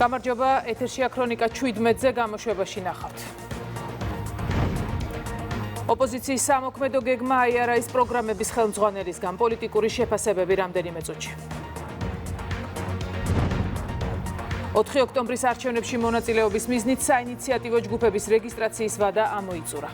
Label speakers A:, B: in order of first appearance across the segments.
A: გამარჯობა, ეთერშია ქრონიკა 17-ზე გამოშვებაში ნახავთ. ოპოზიციის სამოქმედო გეგმა აიარა ის პროგრამების ხელმძღვანელისგან პოლიტიკური შეფასებები რამდენიმე წუთში. 4 ოქტომბრის არჩევნებში მონაწილეობის მიზნით საინიციატივო ჯგუფების რეგისტრაციის ვადა ამოიწურა.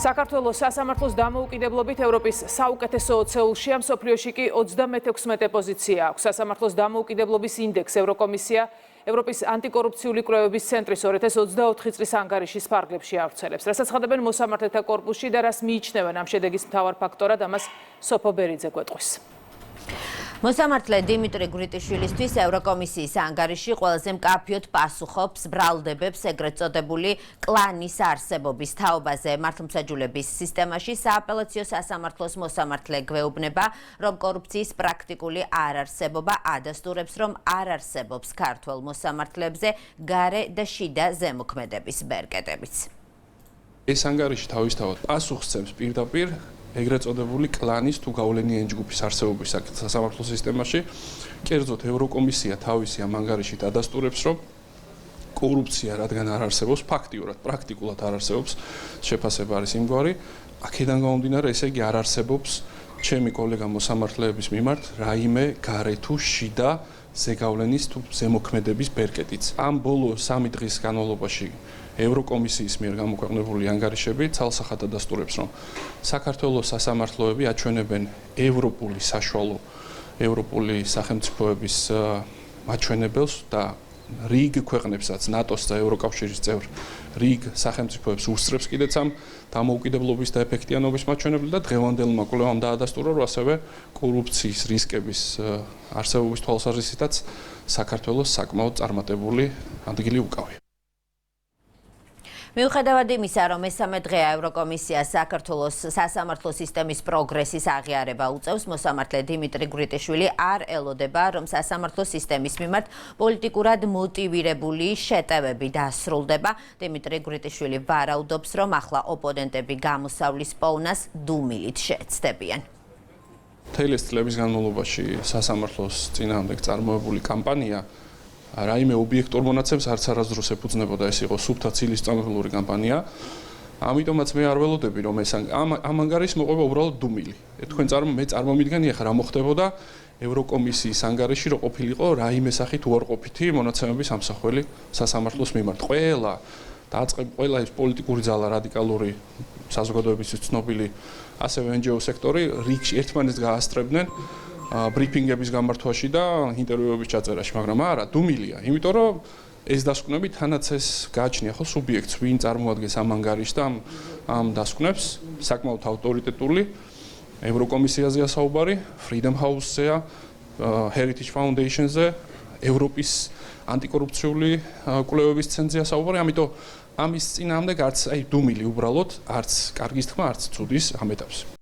A: საქართველოს სასამართლოს დამოუკიდებლობით ევროპის საუკეთესო 20-ში, მსოფლიოში კი 36 პოზიცია აქვს. სასამართლოს დამოუკიდებლობის ინდექს ევროკომისია ევროპის ანტიკორუფციული კვლევების ცენტრის 2024 წლის ანგარიშის ფარგლებში ავრცელებს. რასაც ხდებენ მოსამართლეთა კორპუსში და რას მიიჩნევენ ამ შედეგის მთავარ ფაქტორად, ამას სოფო ბერიძე გვეტყვის.
B: მოსამართლე დიმიტრი გვრიტიშვილისთვის ევროკომისიის ანგარიში ყველაზე მკაფიოდ პასუხობს ბრალდებებს ეგრეთ წოდებული კლანის არსებობის თაობაზე. მართლმსაჯულების სისტემაში სააპელაციო სასამართლოს მოსამართლე გვეუბნება, რომ კორუფციის პრაქტიკული არარსებობა ადასტურებს, რომ არ არსებობს ქართველ მოსამართლეებზე გარე და შიდა ზემოქმედების ბერკეტებიც.
C: ეს ანგარიში თავისთავად პასუხს პირდაპირ ეგრეთ წოდებული კლანის თუ გავლენიანი ჯგუფის არსებობის სასამართლო სისტემაში. კერძოდ ევროკომისია თავისი ამ ანგარიშით ადასტურებს, რომ კორუფცია რადგან არ არსებობს, ფაქტიურად, პრაქტიკულად არ არსებობს, შეფასება არის იმგვარი, აქედან გამომდინარე, ესე იგი არ არსებობს ჩემი კოლეგა მოსამართლეების მიმართ რაიმე გარე თუ შიდა ზეგავლენის თუ ზემოქმედების ბერკეტიც. ამ ბოლო 3 დღის განმავლობაში ევროკომისიის მიერ გამოქვეყნებული ანგარიშები ცალსახად ადასტურებს, რომ საქართველოს სასამართლოები აჩვენებენ ევროპული საშუალო ევროპული სახელმწიფოების მაჩვენებელს და რიგ ქვეყნებსაც, ნატოს და ევროკავშირის წევრ რიგ სახელმწიფოებს უსწრებს კიდეც ამ დამოუკიდებლობის და ეფექტიანობის მაჩვენებლად და დღევანდელმა კვლევამ დაადასტურა, რომ ასევე კორუფციის რისკების არსებობის თვალსაზრისითაც საქართველოს საკმაოდ წარმატებული ადგილი უკავია.
B: მიუხედავად იმისა, რომ მესამე დღეა ევროკომისია საქართველოს სასამართლო სისტემის პროგრესის აღიარება უწევს, მოსამართლე დიმიტრი გვრიტიშვილი არ ელოდება, რომ სასამართლო სისტემის მიმართ პოლიტიკურად მოტივირებული შეტევები დასრულდება. დიმიტრი გვრიტიშვილი ვარაუდობს, რომ ახლა ოპონენტები გამოსავლის პოვნას დუმილით შეეცდებიან.
C: მთელი წლების განმავლობაში სასამართლოს წინააღმდეგ წარმოებული კამპანია რაიმე ობიექტურ მონაცემს არც არასდროს ეფუძნებოდა, ეს იყო სუფთა ცილისწამებული კამპანია. ამიტომაც მე არ ველოდები, რომ ეს ამ ანგარიშს მოყვება უბრალოდ დუმილი. მე წარმომიდგენი ახლა რა მოხდებოდა ევროკომისიის ანგარიში, რომ ყოფილიყო რაიმე სახით უარყოფითი მონაცემების ამსახველი სასამართლოს მიმართ. ყველა ეს პოლიტიკური ძალა, რადიკალური საზოგადოებისთვის ცნობილი, ასევე NGO სექტორი რიგში ერთმანეთს გაასწრებდნენ ბრიფინგების გამართვაში და ინტერვიუების ჩაწერაში, მაგრამ არა, დუმილია, იმიტომ რომ ეს დასკვნები თანაც ეს გააჩნია ხო სუბიექტს, ვინ წარმოადგენს ამ ანგარიშს და ამ დასკვნებს, საკმაოდ ავტორიტეტული ევროკომისიაზეა საუბარი, Freedom House-ზეა, Heritage Foundation-ზე, ევროპის ანტიკორუფციული კვლევების ცენტრზეა საუბარი, ამიტომ ამის წინააღმდეგ არც დუმილი უბრალოდ, არც კარგის თქმა, არც ცუდის ამ ეტაპს.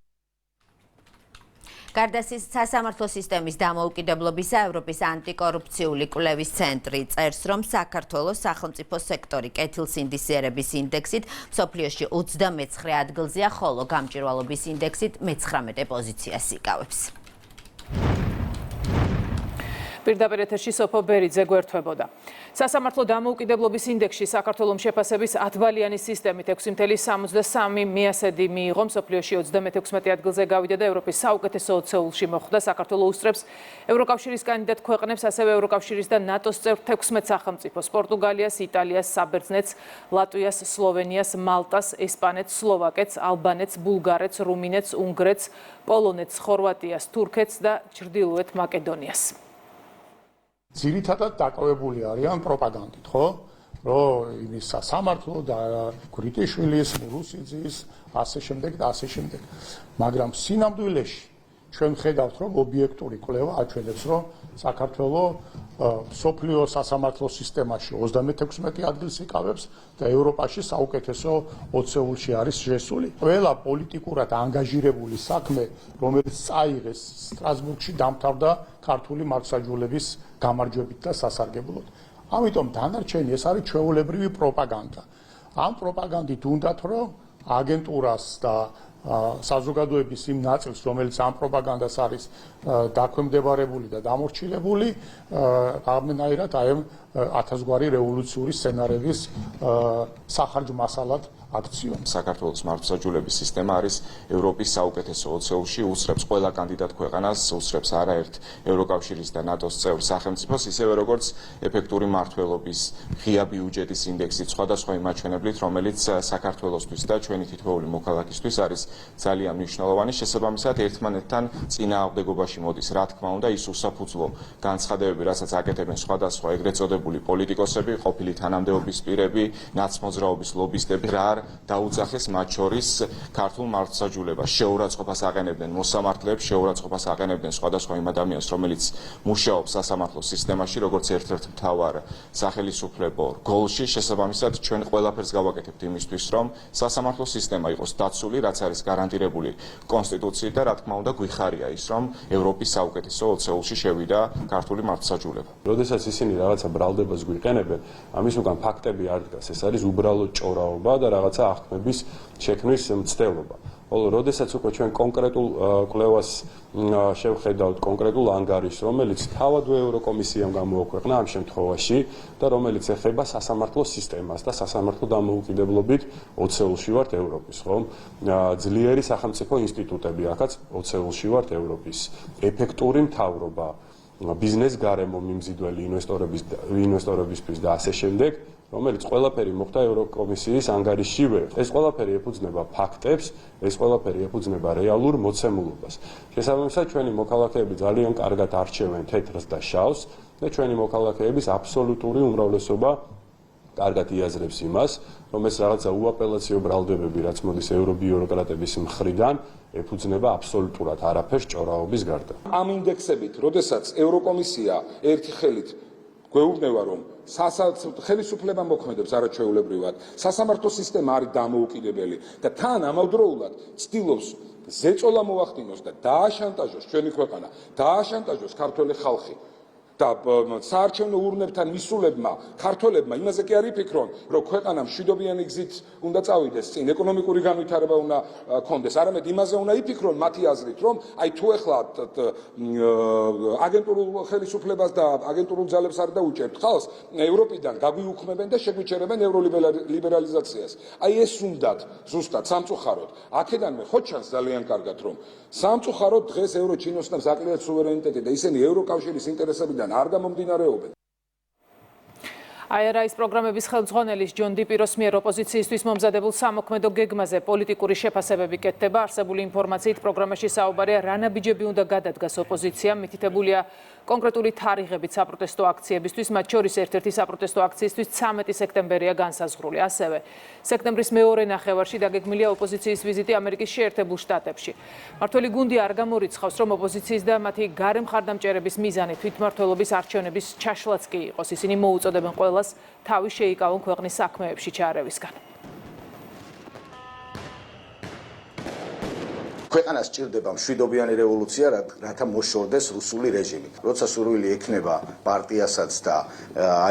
B: გარდა სასამართლო სისტემის დამოუკიდებლობისა, ევროპის ანტიკორუფციული კვლევის ცენტრი წერს, რომ საქართველოს სახელმწიფო სექტორი კეთილსინდისიერების ინდექსით მსოფლიოში 29 ადგილზეა, ხოლო გამჭვირვალობის ინდექსით მე-19 პოზიციას იკავებს.
A: პირდაპირ ეთერში სოფო ბერიძე გვერდთვებოდა. სასამართლო დამოუკიდებლობის ინდექსში საქართველოს შეფასების 10 ბალიანი სისტემით 6.73 მიასედი მიიღო, მსოფლიოში 36 ადგილზე გავიდა და ევროპის საუკეთესო 20-ში მოხვდა. საქართველოს უსწრებს ევროკავშირის კანდიდატ ქვეყნებს, ასევე ევროკავშირის და ნატოს წევრ 16 სახელმწიფოს: პორტუგალიას, იტალიას, საბერძნეთს, ლატვიას, სლოვენიას, მალტას, ესპანეთს, სლოვაკეთს, ალბანეთს, ბულგარეთს, რუმინეთს, უნგრეთს, პოლონეთს, ხორვატიას, თურქეთს და ჩრდილოეთ მაკედონიას.
D: ძირითადად დაკავებული არიან პროპაგანდით, ხო? რომ იმის სასამართლო და გვრიტიშვილის, რუსიძის, ასე შემდეგ და ასე შემდეგ. მაგრამ სინამდვილეში ჩვენ ხედავთ, რომ ობიექტური კვლევა აჩვენებს, რომ საქართველოს სოფლიო სასამართლო სისტემაში 36 ადგილს იკავებს და ევროპაში საუკეთესო 20-ში არის შესული. ყველა პოლიტიკურად ანგაჟირებული საქმე, რომელიც წაიღეს სტრასბურგში, დამთავრდა ქართული მართლმსაჯულების გამარჯვებით და სასარგებლოდ. ამიტომ დანარჩენი ეს არის ჩვეულებრივი პროპაგანდა. ამ პროპაგანდით უნდათ, რომ აგენტურას და საზოგადოების იმ ნაწილს, რომელიც ამ პროპაგანდას არის დაქვემდებარებული და დამორჩილებული, ამენაირად აი ამ 1000-გვარი რევოლუციური სცენარების სახარჯ მასალად აქციონ.
E: საქართველოს მართლმსაჯულების სისტემა არის ევროპის საუკეთესო 20-ში, უსწრებს ყველა კანდიდატ ქვეყანას, უსწრებს არაერთ ევროკავშირის და ნატოს წევრ სახელმწიფოს, ისევე როგორც ეფექტური მმართველობის ღია ბიუჯეტის ინდექსით სხვადასხვა იმაჩვენებლით, რომელიც საქართველოსთვის და ჩვენი თითოეული მოქალაქისთვის არის ძალიან მნიშვნელოვანი. შესაბამისად, ერთმანეთთან წინააღმდეგობაში მოდის, რა თქმა უნდა, ის უსაფუძვლო განცხადებები, რასაც აკეთებენ სხვადასხვა ეგრეთ წოდებული პოლიტიკოსები, ყოფილი თანამდებობის პირები, ნაცმოძრაობის ლობისტები, რა დაუძახეს მათ შორის ქართულ მართლმსაჯულებას. შეურაცხყოფას აყენებდნენ მოსამართლეებს, შეურაცხყოფას აყენებდნენ სხვადასხვა იმ ადამიანს, რომელიც მუშაობს სასამართლო სისტემაში, როგორც ერთ-ერთ მთავარ სახელისუფლებო რგოლში. შესაბამისად, ჩვენ ყველაფერს გავაკეთებთ იმისთვის, რომ სასამართლო სისტემა იყოს დაცული, რაც არის გარანტირებული კონსტიტუციით და რა თქმა უნდა გვიხარია ის, რომ ევროპის საუკეთესო 20-ში შევიდა ქართული მართლმსაჯულება.
F: როდესაც ისინი რაღაცა ბრალდებას გვიყენებენ, ამის უკან ფაქტები არ დგას. ეს არის უბრალოდ ჭორაობა და რაღაცა აღქმების შექმნის მცდელობა. ხოლო როდესაც უკვე ჩვენ კონკრეტულ კვლევას შევხედავთ, კონკრეტულ ანგარიშს, რომელიც თავადვე ევროკომისიამ გამოაქვეყნა ამ შემთხვევაში და რომელიც ეხება სასამართლო სისტემას და სასამართლო დამოუკიდებლობით 20-ში ვართ ევროპის, ხომ? ძლიერი სახელმწიფო ინსტიტუტები, ახაც 20-ში ვართ ევროპის. ეფექტური მთავრობა, ბიზნეს გარემო მიმზიდველი ინვესტორებისთვის და ასე შემდეგ, რომელიც ყველაფერი მოხდა ევროკომისიის ანგარიშშივე. ეს ყველაფერი ეფუძნება ფაქტებს, ეს ყველაფერი ეფუძნება რეალურ მოცემულობას. შესაბამისად, ჩვენი მოქალაქეები ძალიან კარგად არჩევენ თეთრს და შავს და ჩვენი მოქალაქეების აბსოლუტური უმრავლესობა კარგად იაზრებს იმას, რომ ეს რაღაცა უაპელაციო ბრალდებები, რაც მოდის ევრობიუროკრატების მხრიდან, ეფუძნება აბსოლუტურად არაფერს ჭორაობის გარდა.
G: ამ ინდექსებით, როდესაც ევროკომისია ერთი ხელით გვეუბნება, რომ ხელისუფლება მოქმედებს არაჩვეულებრივად, სასამართლო სისტემა არის დამოუკიდებელი და თან ამავდროულად ცდილობს ზეწოლა მოახდინოს და დააშანტაჟოს ჩვენი ქვეყანა, დააშანტაჟოს ქართველი ხალხი. და საარჩევნო ურნებთან მისულებმა ქართველებმა იმაზე კი არ იფიქრონ, რომ ქვეყანამ მშვიდობიანი გზით უნდა წავიდეს წინ, ეკონომიკური განვითარება უნდა კონდეს, არამედ იმაზე უნდა იფიქრონ მათი აზრით, რომ აი თუ ეხლა აგენტურულ ხელისუფლებას და აგენტურულ ძალებს არ დაუჭერთ ხალხს, ევროპიდან გაგვიუქმებენ და შეგვიჩერებენ ევროლიბერალიზაციას. აი ეს უნდათ ზუსტად სამწუხაროდ. აქედანვე ხო ჩანს ძალიან კარგად, რომ სამწუხაროდ დღეს ევროჩინოსნებს აკლიათ სუვერენიტეტი და ისინი ევროკავშირის ინტერესებიდან არ გამომდინარეობენ.
A: IRA-ის პროგრამების ხელმძღვანელის ჯონ დიპიროს მიერ ოპოზიციისთვის მომზადებულ სამოქმედო გეგმაზე პოლიტიკური შეფასებები კეთდება. არსებული ინფორმაციით პროგრამაში საუბარია რა ნაბიჯები უნდა გადადგას ოპოზიციამ, მითითებულია კონკრეტული თარიღებით საპროტესტო აქციებისთვის, მათ შორის ერთ-ერთი საპროტესტო აქციისთვის 13 სექტემბერია განსაზღვრული. ასევე სექტემბრის მეორე ნახევარში დაგეგმილია ოპოზიციის ვიზიტი ამერიკის შეერთებულ შტატებში. მმართველი გუნდი არ გამორიცხავს, რომ ოპოზიციის და მათი გარე მხარდამჭერების მიზანი თვითმმართველობის არჩევნების ჩაშლაც კი იყოს. ისინი მოუწოდებენ ყველას თავი შეიკავონ ქვეყნის საქმეებში ჩაარევისგან.
H: ქვეყანას სჭირდება მშვიდობიანი რევოლუცია, რათა მოშორდეს რუსული რეჟიმი. როცა სურვილი ექნება პარტიასაც და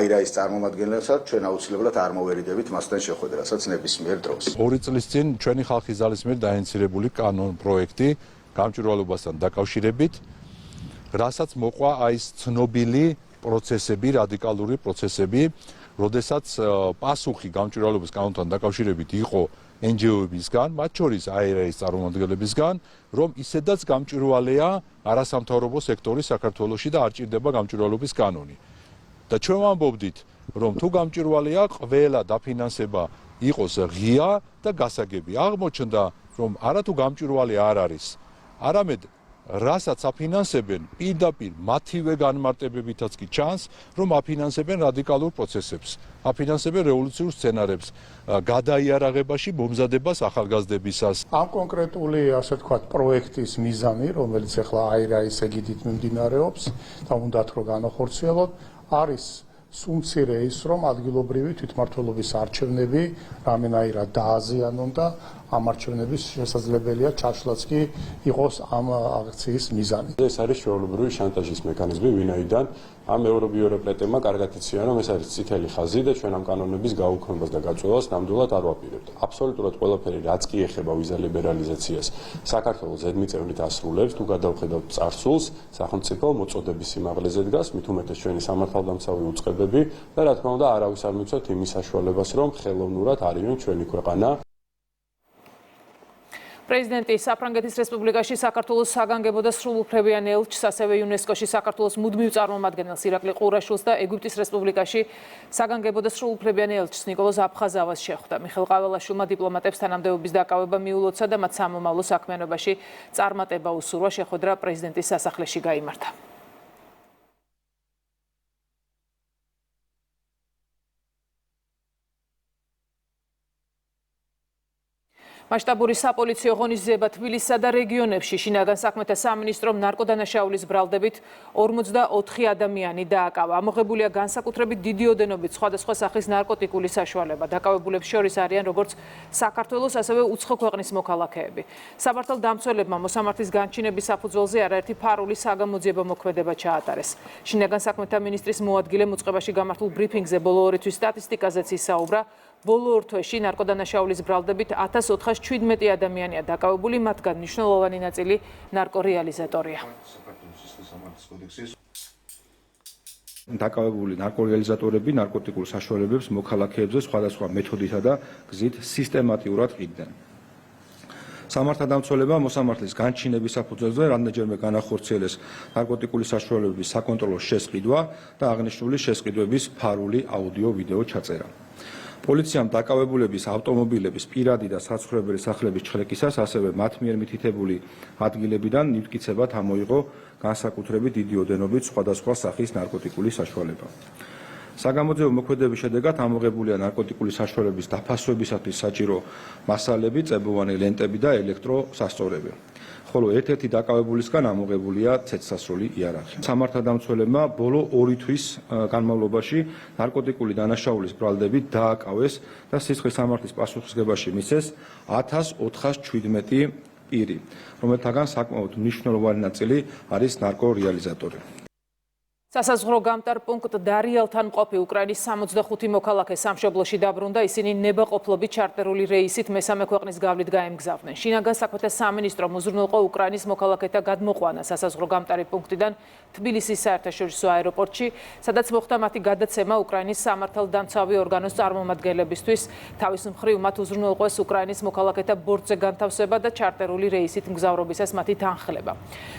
H: IRA-ის წარმომადგენლებსაც, ჩვენ აუცილებლად არ მოვერიდებით მასთან შეხვედრასაც ნებისმიერ დროს.
I: 2 წლის წინ ჩვენი ხალხის ძალის მიერ დაინიცირებული კანონ პროექტი გამჭვირვალობასთან დაკავშირებით, რასაც მოყვა აი ეს ცნობილი პროცესები, რადიკალური პროცესები, როდესაც პასუხი გამჭვირვალობის კანონთან დაკავშირებით იყო NGO-ებისგან, მათ შორის IRA-ის წარმომადგენლებისგან, რომ ისედაც გამჭვირვალეა არასამთავრობო სექტორი საქართველოში და არ ჭირდება გამჭვირვალობის კანონი. და ჩვენ ვამბობდით, რომ თუ გამჭვირვალეა, ყველა დაფინანსება იყოს ღია და გასაგები. აღმოჩნდა, რომ არათუ გამჭვირვალე არ არის, არამედ რასაც აფინანსებენ პირდაპირ მათივე განმარტებებითაც კი ჩანს, რომ აფინანსებენ რადიკალურ პროცესებს, აფინანსებენ რევოლუციურ სცენარებს, გადაიარაღებაში მომზადებას ახალგაზრდებისას.
D: ამ კონკრეტული, ასე ვთქვათ, პროექტის მიზანი, რომელიც ახლა IRA-ის ეგიდით მიმდინარეობს და უნდათ რომ განახორციელოთ, არის სუმცირე ის, რომ ადგილობრივი თვითმმართველობის არჩევნები რამენაირად დააზიანონ და ამ არჩევნების შესაძლებელია ჩაშლაც კი იყოს ამ აქციის მიზანი.
F: ეს არის ჩვეულებრივი შანტაჟის მექანიზმი, ვინაიდან ამ ევრობიუროკრატებმა კარგად იციან, რომ ეს არის წითელი ხაზი და ჩვენ ამ კანონების გაუქმებას და გაწვევას ნამდვილად არ ვაპირებთ. აბსოლუტურად ყველაფერი, რაც კი ეხება ვიზა ლიბერალიზაციას, საქართველოს ზედმიწევნით ასრულებს, თუ გადავხედავთ წარსულს, სახელმწიფო მოწოდების სიმაღლეზე დგას, მით უმეტეს ჩვენი სამართალდამცავი უწყებები და რა თქმა უნდა, არავის არ მიცვათ იმის საშუალებას, რომ ხელოვნურად არივენ ჩვენი ქვეყანა.
A: პრეზიდენტი საფრანგეთის რესპუბლიკაში საქართველოს საგანგებო და სრულუფლებიან ელჩს, ასევე იუნესკოში საქართველოს მუდმივ წარმომადგენელს ირაკლი ყურაშვილს და ეგვიპტის რესპუბლიკაში საგანგებო და სრულუფლებიან ელჩს ნიკოლოზ აფხაზავას შეხვდა. მიხეილ ყაველაშვილმა დიპლომატებს თანამდებობის დაკავება მიულოცა და მათ სამომავლო საქმიანობაში წარმატება უსურვა. შეხვედრა პრეზიდენტის სასახლეში გაიმართა. მასშტაბური საპოლიციო ღონისძიება თბილისსა და რეგიონებში. შინაგან საქმეთა სამინისტრომ ნარკოდანაშაულის ბრალდებით 44 ადამიანი დააკავა. ამოღებულია განსაკუთრებით დიდი ოდენობით სხვადასხვა სახის ნარკოტიკული საშუალება. დაკავებულებს შორის არიან როგორც საქართველოს, ასევე უცხო ქვეყნის მოქალაქეები. სამართალდამცველებმა მოსამართლის განჩინების საფუძველზე არაერთი ფარული საგამოძიებო მოქმედება ჩაატარეს. შინაგან საქმეთა მინისტრის მოადგილე მოწყებაში გამართულ ბრიფინგზე ბოლო 2 თვის სტატისტიკაზეც ისაუბრა. ბოლო 2 თვეში ნარკოდანაშაულის ბრალდებით 1417 ადამიანია დაკავებული, მათგან მნიშვნელოვანი ნაწილი ნარკორეალიზატორია.
J: დაკავებული ნარკორეალიზატორები ნარკოტიკულ საშუალებებს მოქალაქეებზე სხვადასხვა მეთოდითა და გზით სისტემატიურად ყიდდნენ. სამართალდამცველებმა მოსამართლის განჩინების საფუძველზე რამდენჯერმე განახორციელეს ნარკოტიკული საშუალებების საკონტროლო შესყიდვა და აღნიშნული შესყიდვების ფარული აუდიო-ვიდეო ჩაწერა. პოლიციამ დაკავებულების ავტომობილების პირადი და საცხოვრებელი სახლების ჩხრეკისას, ასევე მათ მიერ მითითებული ადგილებიდან ნივთკიცებად ამოიღო განსაკუთრებით დიდი ოდენობით სხვადასხვა სახის ნარკოტიკული საშუალება. საგამოძიებო მოქმედების შედეგად ამოღებულია ნარკოტიკული საშუალების დაფასვებისათვის საჭირო მასალები, წებოვანი ლენტები და ელექტროსასწორები. ხოლო ერთ-ერთი დაკავებულისგან ამოღებულია ცეცხლსასროლი იარაღი. სამართალდამცველებმა ბოლო 2 თვის განმავლობაში ნარკოტიკული დანაშაულის ბრალდებით დააკავეს და სისხლის სამართლის პასუხისგებაში მისცეს 1417 პირი, რომელთაგან საკმაოდ მნიშვნელოვანი ნაწილი არის ნარკორეალიზატორი.
A: სასაზღვრო გამტარ პუნქტ დარიელთან მყოფი უკრაინის 65 მოქალაქე სამშობლოში დაბრუნდა. ისინი ნებაყოფლობით ჩარტერული რეისით მესამე ქვეყნის გავლით გაემგზავრნენ. შინაგან საქმეთა სამინისტრომ უზრუნველყო უკრაინის მოქალაქეთა გადმოყვანა სასაზღვრო გამტარი პუნქტიდან თბილისის საერთაშორისო აეროპორტში, სადაც მოხდა მათი გადაცემა უკრაინის სამართალდამცავი ორგანოს წარმომადგენლებისთვის. თავის მხრივ მათ უზრუნველყვეს უკრაინის მოქალაქეთა ბორტზე განთავსება და ჩარტერული რეისით მგზავრობისას მათი თანხლება.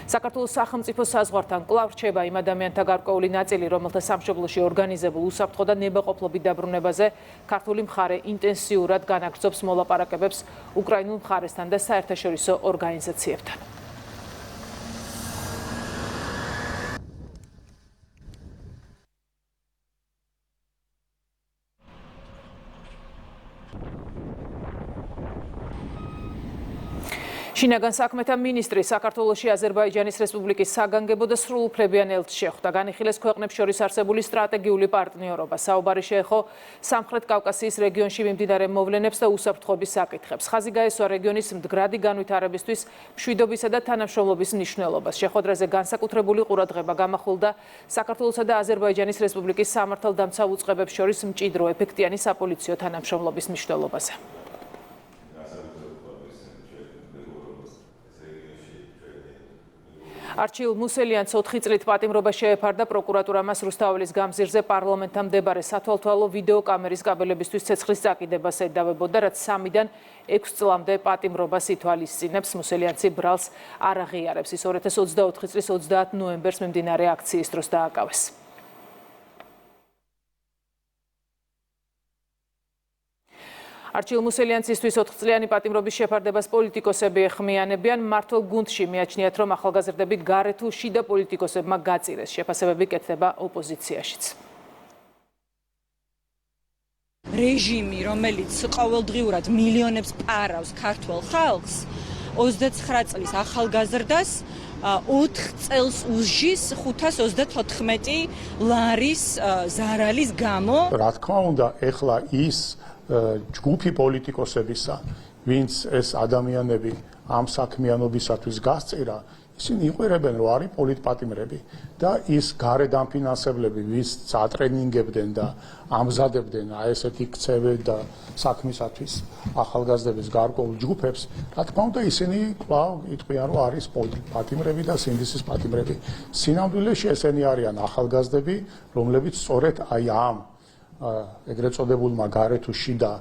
A: საქართველოს სახელმწიფო საზღვართან კვლავ რჩება იმ ადამიანთა გარკვეული ნაწილი, რომელთა სამშობლოში ორგანიზებულ უსაფრთხო და ნებაყოფლობით დაბრუნებაზე ქართული მხარე ინტენსიურად განაგრძობს მოლაპარაკებებს უკრაინულ მხარესთან და საერთაშორისო ორგანიზაციებთან. შინაგან საქმეთა მინისტრი საქართველოში აზერბაიჯანის რესპუბლიკის საგანგებო და სრულუფლებიან ელჩს შეხვდა. განიხილეს ქვეყნებს შორის არსებული სტრატეგიული პარტნიორობა. საუბარი შეეხო სამხრეთ კავკასიის რეგიონში მიმდინარე მოვლენებს და უსაფრთხოების საკითხებს. ხაზი გაესვა რეგიონის მდგრადი განვითარებისთვის მშვიდობისა და თანამშრომლობის მნიშვნელობას. შეხვედრაზე განსაკუთრებული ყურადღება გამახვილდა საქართველოსა და აზერბაიჯანის რესპუბლიკის სამართალდამცავ უწყებებს შორის მჭიდრო ეფექტიანი საპოლიციო თანამშრომლობის მნიშვნელობაზე. არჩილ მუსელიანს 4 წლით პატიმრობა შეეფარდა. პროკურატურა მას რუსთაველის გამზირზე პარლამენტთან მდებარე სათვალთვალო ვიდეო კამერის კაბელებისთვის ცეცხლის წაკიდებას ედავებოდა, რაც 3-დან 6 წლამდე პატიმრობას ითვალისწინებს. მუსელიანსი ბრალს არ აღიარებს. ის 2024 წლის 30 ნოემბერს მიმდინარე აქციის დროს დააკავეს. არჩილ მუსელიანსისთვის 4 წლიანი პატიმრობის შეფარდებას პოლიტიკოსები ეხმიანებიან. მმართველ გუნდში მიაჩნიათ, რომ ახალგაზრდებით გარეთ თუ შიდა პოლიტიკოსებმა გაწირეს. შეფასებები კეთდება ოპოზიციაშიც.
K: რეჟიმი, რომელიც ყოველდღიურად მილიონებს პარავს ქართულ ხალხს, 29 წლის ახალგაზრდას 4 წელს უსჯის 534 ლარის ზარალის გამო.
D: რა თქმა უნდა, ეხლა ის ჯგუფი პოლიტიკოსებისა, ვინც ეს ადამიანები ამ საქმიანობისათვის გასწირა, ისინი იყვირებენ, რომ არის პოლიტპატიმრები და ის გარე დამფინანსებლები, ვის ატრენინგებდნენ და ამზადებდნენ აი ესეთი ქცევი და საქმისათვის ახალგაზრდების გარკვეულ ჯგუფებს, რა თქმა უნდა, ისინი კვლავ იტყვიან, რომ არის პოლიტპატიმრები და სინდისის პატიმრები. სინამდვილეში ესენი არიან ახალგაზრდები, რომლებიც სწორედ აი ამ ეგრეთ წოდებულმა გარე თუ შიდა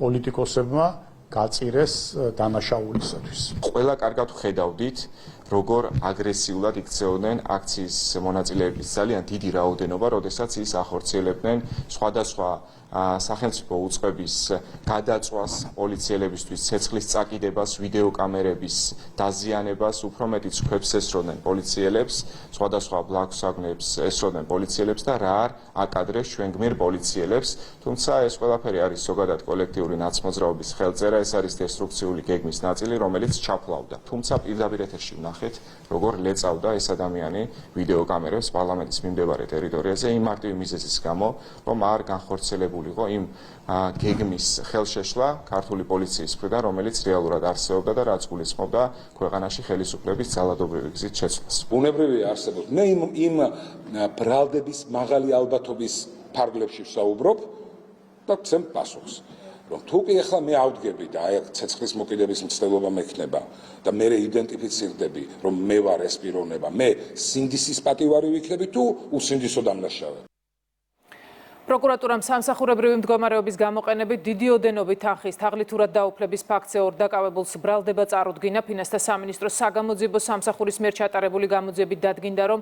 D: პოლიტიკოსებმა გაწირეს დანაშაულისათვის.
E: ყველა კარგად ხედავდით, როგორ აგრესიულად იქცეოდნენ აქციის მონაწილეების ძალიან დიდი რაოდენობა, როდესაც ის ახორციელებდნენ სხვადასხვა სახელმწიფო უწყების გადაწვას, პოლიციელებისთვის ცეცხლის წაკიდებას, ვიდეოკამერების დაზიანებას, უფრო მეტიც ქვებს ესროდნენ პოლიციელებს, სხვადასხვა ბლაგვსაგნებს ესროდნენ პოლიციელებს და რა არ აკადრეს ჩვენ გმირ პოლიციელებს, თუმცა ეს ყველაფერი არის ზოგადად კოლექტიური ნაცმოძრაობის ხელწერა, ეს არის დესტრუქციული გეგმის ნაწილი, რომელიც ჩაფლავდა. თუმცა პირდაპირ ეთერში ვნახეთ, როგორ ლეწავდა ეს ადამიანი ვიდეოკამერებს პარლამენტის მიმდებარე ტერიტორიაზე იმ მარტივი მიზეზის გამო, რომ არ განხორციელებულიყო იმ გეგმის ხელშეშლა ქართული პოლიციის მხრიდან, რომელიც რეალურად არსებობდა და რაც გულისხმობდა ქვეყანაში ხელისუფლების ძალადობრივი გზით შეცვლას.
G: ბუნებრივია არსებობს. მე იმ ბრალდების მაღალი ალბათობის ფარგლებში ვსაუბრობ და ვცემ პასუხს. რომ თუ კი ახლა მე ავდგები და აი ცეცხლის მოკიდების მცდელობა მექნება და მე იდენტიფიცირდები, რომ მე ვარ ეს პიროვნება, მე სინდისის პატივარი ვიქნები თუ უსინდისო დამნაშავე.
A: პროკურატურამ სამსახურებრივი მდგომარეობის გამოყენებით დიდი ოდენობით თანხის თაღლითურად დაუფლების ფაქტზე ორ დაკავებულს ბრალდება წარუდგინა. ფინანსთა სამინისტროს საგამოძიებო სამსახურის მიერ ჩატარებული გამოძიებით დადგინდა, რომ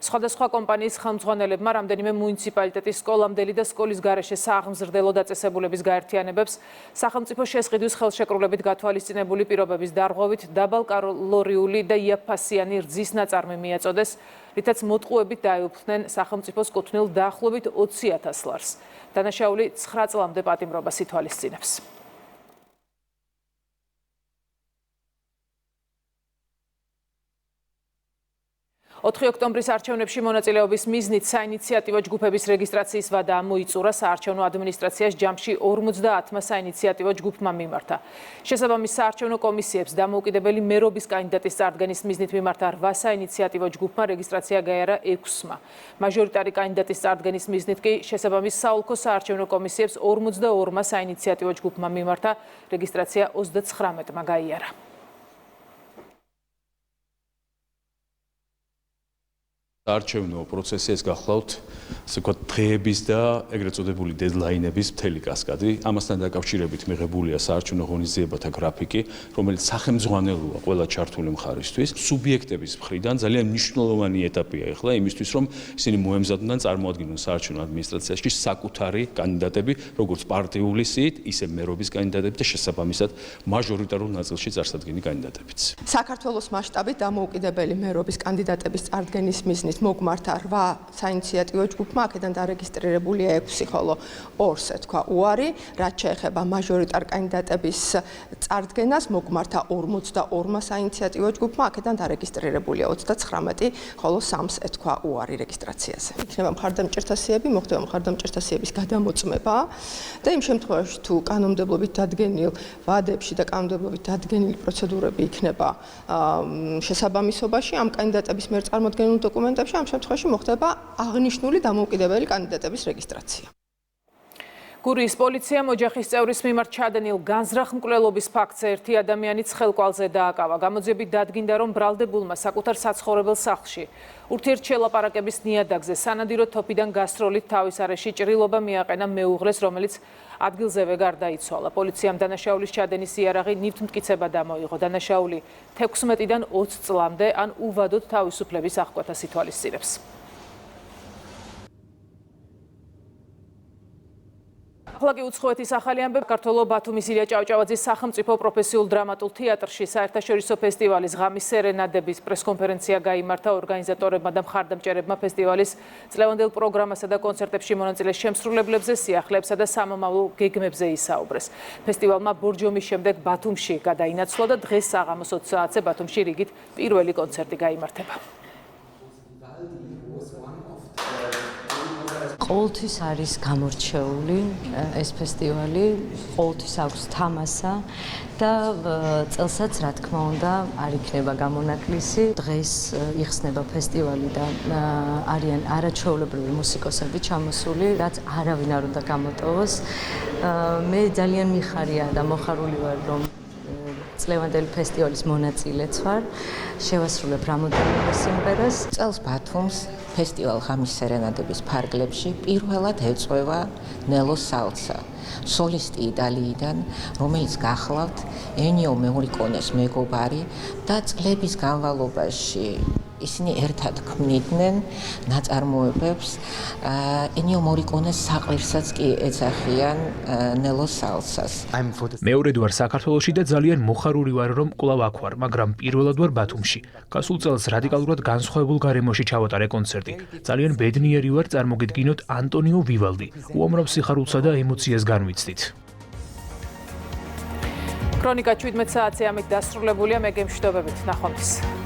A: სხვადასხვა კომპანიის ხელმძღვანელებმა რამდენიმე მუნიციპალიტეტის სკოლამდელი და სკოლის გარეშე სააღმზრდელო დაწესებულების გაერთიანებებს სახელმწიფო შესყიდვის ხელშეკრულებით გათვალისწინებული პირობების დარღვევით დაბალკალორიული და იაფფასიანი რძის ნაწარმი მიაწოდეს, რითაც მოტყუებით დაეუფლნენ სახელმწიფოს კუთვნილ დაახლოებით 20,000 ლარს. დანაშაული 9 წლამდე პატიმრობას ითვალისწინებს. 4 ოქტომბრის არჩევნებში მონაწილეობის მიზნით საინიციატივო ჯგუფების რეგისტრაციის ვადა მოიწურა საარჩევნო ადმინისტრაციას ჯამში 50-მა საინიციატივო ჯგუფმა მიმართა. შესაბამის საარჩევნო კომისიებს დამოუკიდებელი მერობის კანდიდატის წარდგენის მიზნით მიმართა 8 საინიციატივო ჯგუფმა რეგისტრაცია გაიარა 6-მა. მაჟორიტარი კანდიდატის წარდგენის მიზნით კი შესაბამის საოლქო საარჩევნო კომისიებს 42-მა საინიციატივო ჯგუფმა მიმართა რეგისტრაცია 39-მა გაიარა.
L: არჩევნო პროცესი ეს გახლავთ, ასე ვთქვათ, დღეების და ეგრეთ წოდებული დედლაინების მთელი კასკადი. ამასთან დაკავშირებით მიღებულია საარჩევნო ღონისძიებათა გრაფიკი, რომელიც სახელმძღვანელოა ყველა ჩართული მხარისთვის. სუბიექტების მხრიდან ძალიან მნიშვნელოვანი ეტაპია ახლა იმისთვის, რომ ისინი მოემზადონ წარმოადგინონ საარჩევნო ადმინისტრაციაში საკუთარი კანდიდატები, როგორც პარტიული სიით, ისე მერობის კანდიდატები და შესაბამისად მაჟორიტარულ ნაწილში წარსადგენი კანდიდატებიც.
M: საქართველოს მასშტაბით დამოუკიდებელი მერობის კანდიდატების წარდგენის მიზნით მოგმართა 8 საინიციატივო ჯგუფმა, აქედან დარეგისტრირებულია 6, ხოლო 2-ზე თქვა უარი, რაც შეეხება მაჟორიტარ კანდიდატების წარდგენას, მოგმართა 42 საინიციატივო ჯგუფმა, აქედან დარეგისტრირებულია 39, ხოლო 3-ზე თქვა უარი რეგისტრაციაზე. იქნება მხარდამჭერთა სიები, მოხდება მხარდამჭერთა სიების გადამოწმება და იმ შემთხვევაში თუ კანონმდებლობით დადგენილ ვადებში და კანონმდებლობით დადგენილი პროცედურები იქნება შესაბამისობაში ამ კანდიდატების მიერ წარმოდგენილ დოკუმენტებში, ამ შემთხვევაში მოხდება აღნიშნული დამოუკიდებელი კანდიდატების რეგისტრაცია.
A: გურიის პოლიციამ ოჯახის წევრის მიმართ ჩადენილ განზრახ მკვლელობის ფაქტზე ერთი ადამიანის ხელკვალზე დააკავა. გამოძიებით დადგინდა, რომ ბრალდებულმა საკუთარ საცხოვრებელ სახლში ურთიერთშელაპარაკების ნიადაგზე სანადირო თოფიდან გასროლით თავის არეში ჭრილობა მიაყენა მეუღლეს, რომელიც ადგილზევე გარდაიცვალა. პოლიციამ დანაშაულის ჩადენის იარაღი ნივთმტკიცება დამოიღო. დანაშაული 16-დან 20 წლამდე ან უვადოდ თავისუფლების აღკვეთას ითვალისწინებს. ახლა კი უცხოეთის ახალი ამბები. საქართველოს ბათუმის ილია ჭავჭავაძის სახელმწიფო პროფესიულ დრამატულ თეატრში საერთაშორისო ფესტივალის ღამის სერენადების პრესკონფერენცია გაიმართა. ორგანიზატორებმა და მხარდამჭერებმა ფესტივალის წლევანდელ პროგრამასა და კონცერტებში მონაწილე შემსრულებლებზე, სიახლეებსა და სამომავლო გეგმებზე ისაუბრეს. ფესტივალმა ბორჯომის შემდეგ ბათუმში გადაინაცვლა და დღეს საღამოს 20 საათზე ბათუმში რიგით პირველი კონცერტი გაიმართება.
N: ყოველთვის არის გამორჩეული ეს ფესტივალი, ყოველთვის აქვს თამასა და წელსაც რა თქმა უნდა არ იქნება გამონაკლისი. დღეს იხსნება ფესტივალი და არიან არაჩვეულებრივი მუსიკოსები ჩამოსული, რაც არავინ არ უნდა გამოტოვოს. მე ძალიან მიხარია და მოხარული ვარ, რომ წლევანდელი ფესტივალის მონაწილეც ვარ. შევასრულებ რამოდენიმე სიმღერას.
O: წელს ბათუმს ფესტივალ ღამის სერენადების ფარგლებში პირველად ეწვევა ნელო სალსა, სოლისტი იტალიიდან, რომელიც გახლავთ ენიო მორიკონეს მეგობარი და წლების განმავლობაში ისინი ერთად ქმნიდნენ ნაწარმოებებს. ენიო მორიკონეს საყვირსაც კი ეძახიან ნელო სალსას.
P: მეორედ ვარ საქართველოში და ძალიან მოხარული ვარ, რომ კვლავ აქ ვარ, მაგრამ პირველად ვარ ბათუმში. გასულ წელს რადიკალურად განსხვავებულ გარემოში ჩავატარე კონცერტი. ძალიან ბედნიერი ვარ, წარმოგიდგინოთ ანტონიო ვივალდი. უამრავ სიხარულსა და ემოციას განვიცდით.
A: ქრონიკა 17 საათზე ამით დასრულებულია. მე გემშვიდობებით, ნახვამდის.